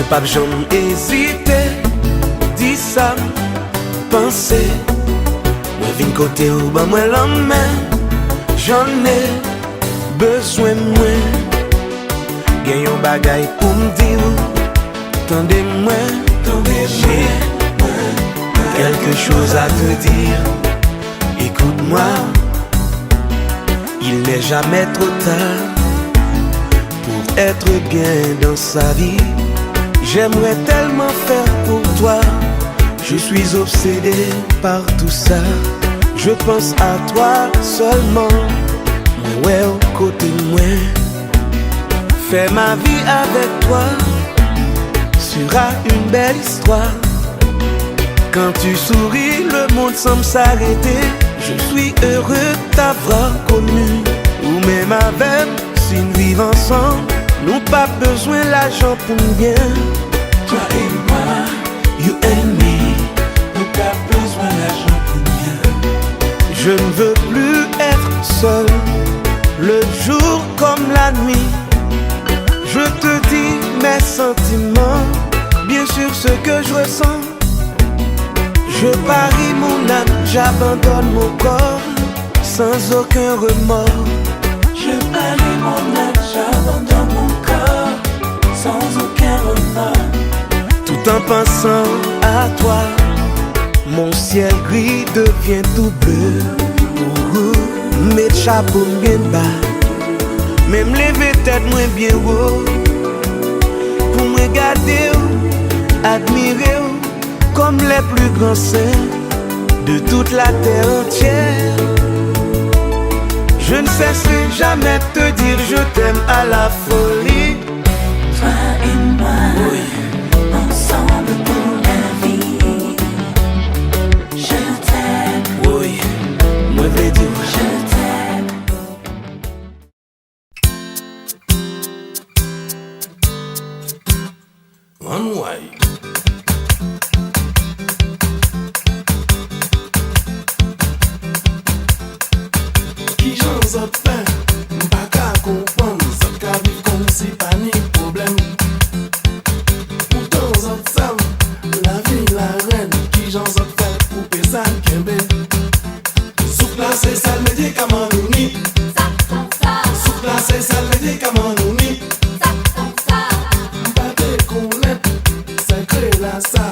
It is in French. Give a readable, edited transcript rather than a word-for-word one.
pas jamais hésiter, dis ça, penser. Moi vine côté ou ben moi l'emmène, j'en ai besoin moi. Gagne un bagaille pour me dire, tendez-moi, j'ai quelque chose à te dire. Écoute-moi, il n'est jamais trop tard pour être bien dans sa vie. J'aimerais tellement faire pour toi. Je suis obsédé par tout ça. Je pense à toi seulement. Ouais, au côté de moi. Faire ma vie avec toi sera une belle histoire. Quand tu souris, le monde semble s'arrêter. Je suis heureux de t'avoir connu. Ou même avec, si nous vivons ensemble, nous pas besoin l'argent pour bien. Toi et moi, you and me, nous pas besoin l'argent pour bien. Je ne veux plus être seul, le jour comme la nuit. Je te dis mes sentiments, bien sûr ce que je ressens. Je parie mon âme, j'abandonne mon corps, sans aucun remords. Je parie mon âme, j'abandonne mon corps, sans aucun remords. Tout en pensant à toi, mon ciel gris devient tout bleu. Mes chapeaux bien bas, même lever tête moins bien haut. Pour me regarder, admirer comme les plus grands saints de toute la terre entière. Je ne cesserai jamais de te dire je t'aime à la folie. Toi et moi, oui. Ensemble pour la vie. Je t'aime, Oui, moi je vais dire je t'aime. one way. Qui j'en ai fait, m'pas qu'à comprendre, ça qu'à vivre comme si pas ni problème. Pourtant ça savent, la vie la reine, qui j'en ai fait pour pésan kembe. Souffle là c'est ça le médicament nous ni. Souffle là c'est ça le médicament nous ni. M'pas te connaître, ça crée la salle.